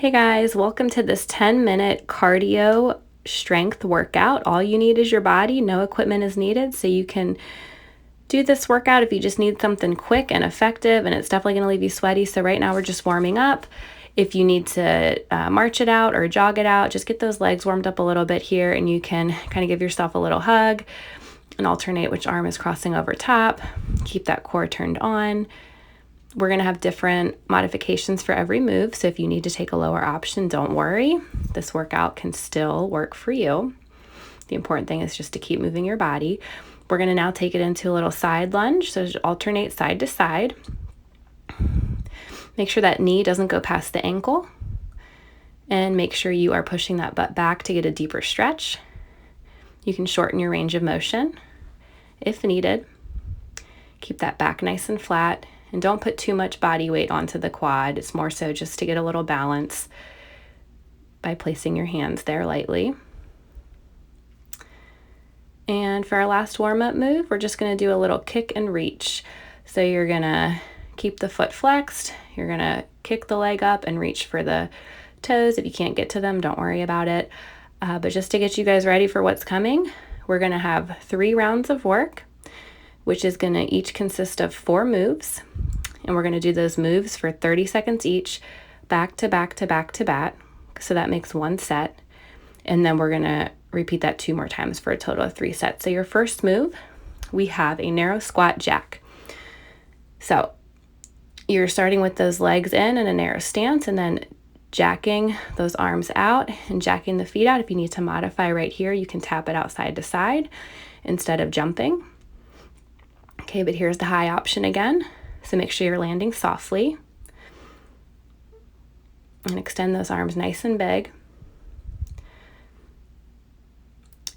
Hey guys, welcome to this 10-minute cardio strength workout. All you need is your body, no equipment is needed, so you can do this workout if you just need something quick and effective, and it's definitely going to leave you sweaty. So right now we're just warming up. If you need to march it out or jog it out, just get those legs warmed up a little bit here, and you can kind of give yourself a little hug and alternate which arm is crossing over top. Keep that core turned on. We're going to have different modifications for every move, so if you need to take a lower option, don't worry. This workout can still work for you. The important thing is just to keep moving your body. We're going to now take it into a little side lunge, so alternate side to side. Make sure that knee doesn't go past the ankle, and make sure you are pushing that butt back to get a deeper stretch. You can shorten your range of motion if needed. Keep that back nice and flat. And don't put too much body weight onto the quad. It's more so just to get a little balance by placing your hands there lightly. And for our last warm-up move, we're just going to do a little kick and reach. So you're going to keep the foot flexed. You're going to kick the leg up and reach for the toes. If you can't get to them, don't worry about it. But just to get you guys ready for what's coming, we're going to have 3 rounds of work, which is going to each consist of 4 moves. And we're going to do those moves for 30 seconds each, back to back to back to back. So that makes 1 set. And then we're going to repeat that 2 more times for a total of 3 sets. So your first move, we have a narrow squat jack. So you're starting with those legs in a narrow stance, and then jacking those arms out and jacking the feet out. If you need to modify right here, you can tap it out side to side instead of jumping. Okay, but here's the high option again. So make sure you're landing softly and extend those arms nice and big.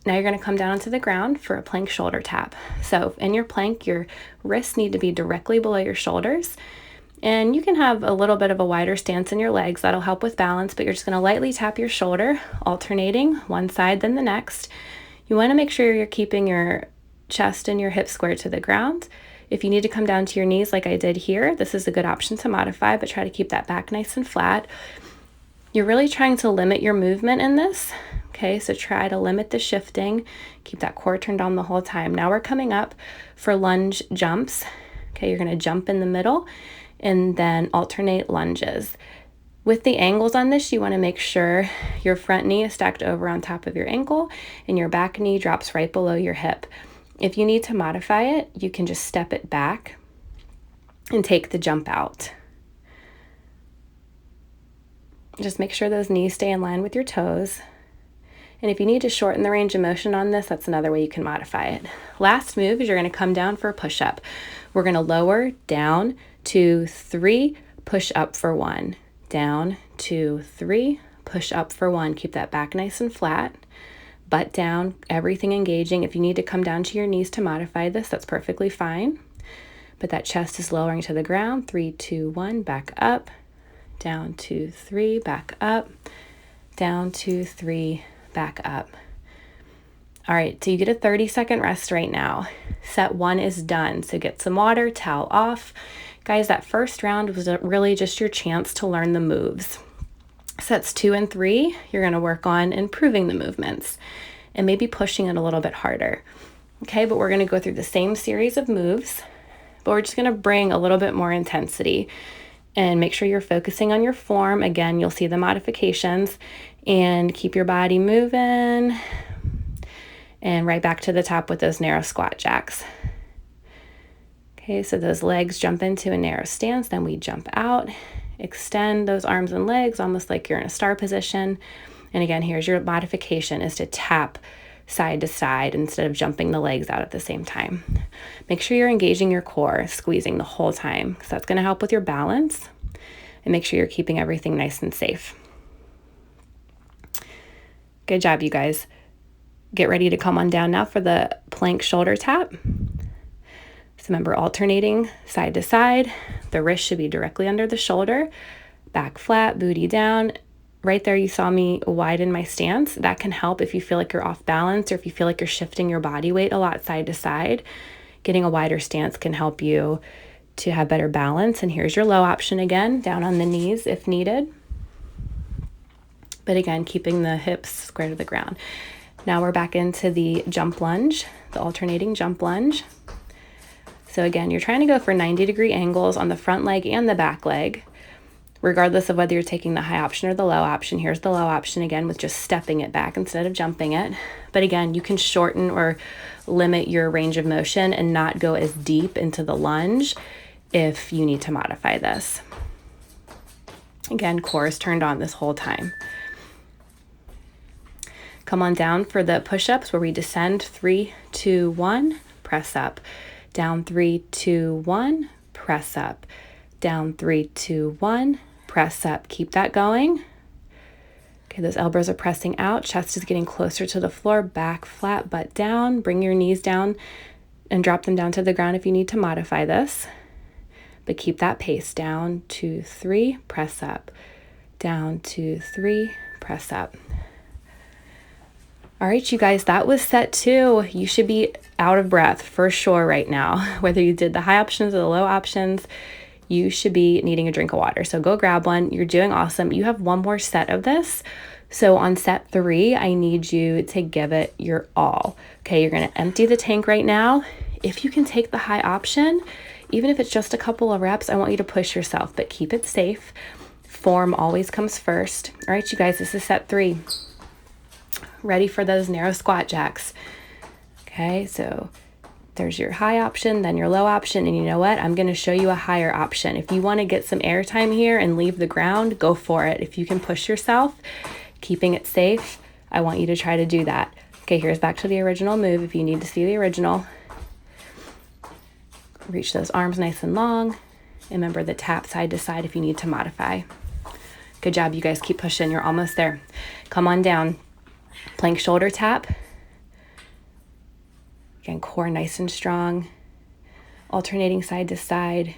Now you're going to come down onto the ground for a plank shoulder tap. So in your plank, your wrists need to be directly below your shoulders. And you can have a little bit of a wider stance in your legs. That'll help with balance, but you're just going to lightly tap your shoulder, alternating one side then the next. You want to make sure you're keeping your chest and your hips square to the ground. If you need to come down to your knees like I did here, this is a good option to modify, but try to keep that back nice and flat. You're really trying to limit your movement in this. Okay, so try to limit the shifting. Keep that core turned on the whole time. Now we're coming up for lunge jumps. Okay, you're going to jump in the middle and then alternate lunges. With the angles on this, you want to make sure your front knee is stacked over on top of your ankle and your back knee drops right below your hip. If you need to modify it, you can just step it back and take the jump out. Just make sure those knees stay in line with your toes. And if you need to shorten the range of motion on this, that's another way you can modify it. Last move is you're going to come down for a push-up. We're going to lower, down, 2, 3, push up for 1. Down, 2, 3, push up for 1. Keep that back nice and flat. Butt down, everything engaging. If you need to come down to your knees to modify this, that's perfectly fine. But that chest is lowering to the ground. 3, 2, 1, back up. Down, 2, 3, back up. Down, 2, 3, back up. All right, so you get a 30-second rest right now. Set 1 is done. So get some water, towel off. Guys, that first round was really just your chance to learn the moves. Sets 2 and 3, you're going to work on improving the movements and maybe pushing it a little bit harder. Okay, but we're going to go through the same series of moves, but we're just going to bring a little bit more intensity and make sure you're focusing on your form. Again, you'll see the modifications and keep your body moving and right back to the top with those narrow squat jacks. Okay, so those legs jump into a narrow stance, then we jump out. Extend those arms and legs almost like you're in a star position. And again, here's your modification, is to tap side to side instead of jumping the legs out at the same time. Make sure you're engaging your core, squeezing the whole time, because that's going to help with your balance. And make sure you're keeping everything nice and safe. Good job, you guys. Get ready to come on down now for the plank shoulder tap. So remember, alternating side to side. The wrist should be directly under the shoulder. Back flat, booty down. Right there you saw me widen my stance. That can help if you feel like you're off balance or if you feel like you're shifting your body weight a lot side to side. Getting a wider stance can help you to have better balance. And here's your low option again, down on the knees if needed. But again, keeping the hips square to the ground. Now we're back into the jump lunge, the alternating jump lunge. So again, you're trying to go for 90-degree angles on the front leg and the back leg, regardless of whether you're taking the high option or the low option. Here's the low option again with just stepping it back instead of jumping it. But again, you can shorten or limit your range of motion and not go as deep into the lunge if you need to modify this. Again, core is turned on this whole time. Come on down for the push-ups where we descend 3, 2, 1, press up. Down 3, 2, 1, press up. Down 3, 2, 1, press up. Keep that going. Okay, those elbows are pressing out. Chest is getting closer to the floor. Back flat, butt down. Bring your knees down and drop them down to the ground if you need to modify this. But keep that pace. Down, 2, 3, press up. Down, 2, 3, press up. All right, you guys, that was set 2. You should be out of breath for sure right now. Whether you did the high options or the low options, you should be needing a drink of water. So go grab one. You're doing awesome. You have one more set of this. So on set 3, I need you to give it your all. Okay, you're going to empty the tank right now. If you can take the high option, even if it's just a couple of reps, I want you to push yourself, but keep it safe. Form always comes first. All right, you guys, this is set 3. Ready for those narrow squat jacks. Okay, so there's your high option, then your low option, and you know what? I'm going to show you a higher option. If you want to get some air time here and leave the ground, go for it. If you can push yourself, keeping it safe, I want you to try to do that. Okay, here's back to the original move if you need to see the original. Reach those arms nice and long. And remember the tap side to side if you need to modify. Good job, you guys. Keep pushing. You're almost there. Come on down. Plank shoulder tap. Again, core nice and strong. Alternating side to side.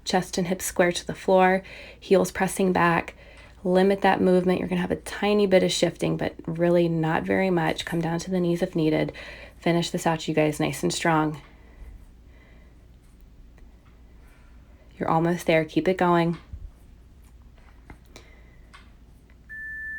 Chest and hips square to the floor. Heels pressing back. Limit that movement. You're going to have a tiny bit of shifting, but really not very much. Come down to the knees if needed. Finish this out, you guys, nice and strong. You're almost there. Keep it going.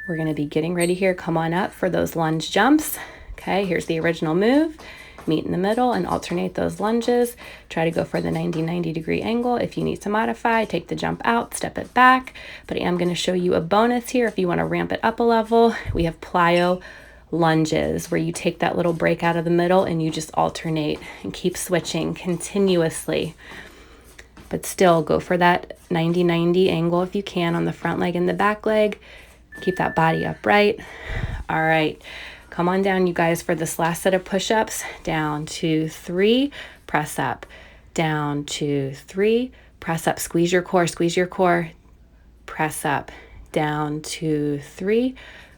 We're going to be getting ready here. Come on up for those lunge jumps. Okay, here's the original move. Meet in the middle and alternate those lunges. Try to go for the 90-degree angle. If you need to modify, take the jump out, step it back. But I am going to show you a bonus here if you want to ramp it up a level. We have plyo lunges where you take that little break out of the middle and you just alternate and keep switching continuously. But still go for that 90-90 angle if you can on the front leg and the back leg. Keep that body upright. All right, come on down, you guys, for this last set of push-ups. Down, 2, 3, press up. Down, 2, 3, press up. Squeeze your core, press up. Down, 2, 3,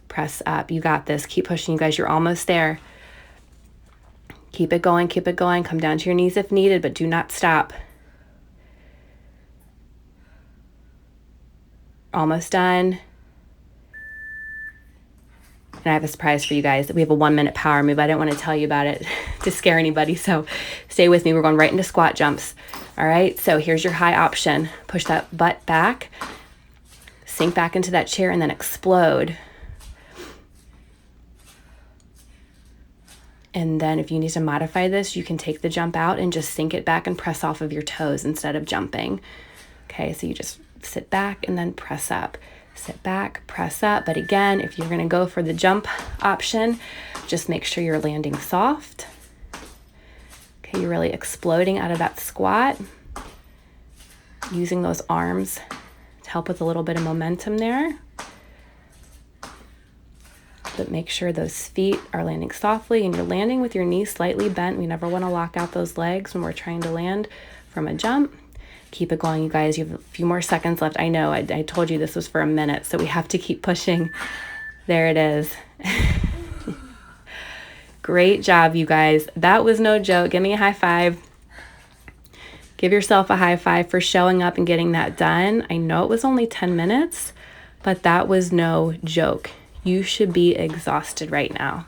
press up. You got this. Keep pushing, you guys. You're almost there. Keep it going, keep it going. Come down to your knees if needed, but do not stop. Almost done. And I have a surprise for you guys. We have a 1-minute power move. I didn't want to tell you about it to scare anybody, so stay with me. We're going right into squat jumps. All right, so here's your high option. Push that butt back, sink back into that chair, and then explode. And then if you need to modify this, you can take the jump out and just sink it back and press off of your toes instead of jumping. Okay, so you just sit back and then press up. Sit back, press up. But again, if you're going to go for the jump option, just make sure you're landing soft. Okay, you're really exploding out of that squat. Using those arms to help with a little bit of momentum there. But make sure those feet are landing softly and you're landing with your knees slightly bent. We never want to lock out those legs when we're trying to land from a jump. Keep it going, you guys. You have a few more seconds left. I know, I told you this was for a minute, so we have to keep pushing. There it is. Great job, you guys. That was no joke. Give me a high five. Give yourself a high five for showing up and getting that done. I know it was only 10 minutes, but that was no joke. You should be exhausted right now.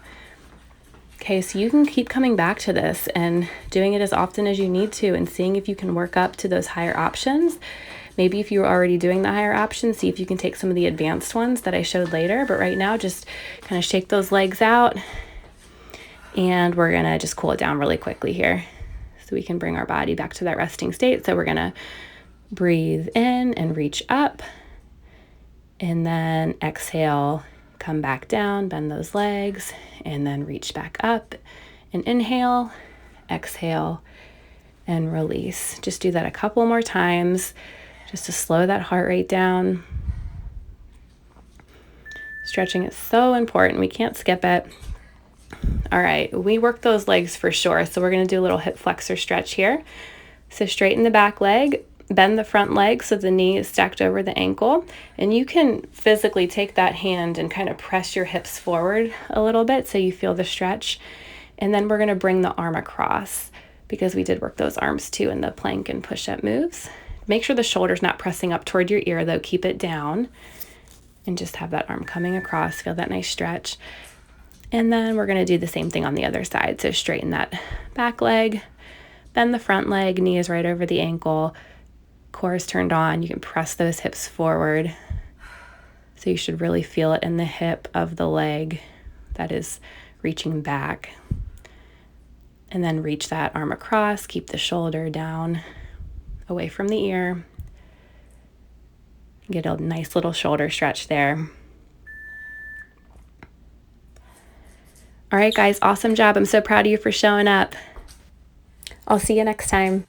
Okay, so you can keep coming back to this and doing it as often as you need to and seeing if you can work up to those higher options. Maybe if you're already doing the higher options, see if you can take some of the advanced ones that I showed later. But right now, just kind of shake those legs out, and we're gonna just cool it down really quickly here so we can bring our body back to that resting state. So we're gonna breathe in and reach up, and then exhale, come back down, bend those legs, and then reach back up and inhale, exhale, and release. Just do that a couple more times just to slow that heart rate down. Stretching is so important. We can't skip it. All right, we work those legs for sure. So we're going to do a little hip flexor stretch here. So straighten the back leg, bend the front leg so the knee is stacked over the ankle. And you can physically take that hand and kind of press your hips forward a little bit so you feel the stretch. And then we're going to bring the arm across, because we did work those arms too in the plank and push-up moves. Make sure the shoulder's not pressing up toward your ear though. Keep it down and just have that arm coming across. Feel that nice stretch. And then we're going to do the same thing on the other side. So straighten that back leg, bend the front leg, knee is right over the ankle, core is turned on. You can press those hips forward. So you should really feel it in the hip of the leg that is reaching back. And then reach that arm across, keep the shoulder down away from the ear. Get a nice little shoulder stretch there. All right, guys, awesome job. I'm so proud of you for showing up. I'll see you next time.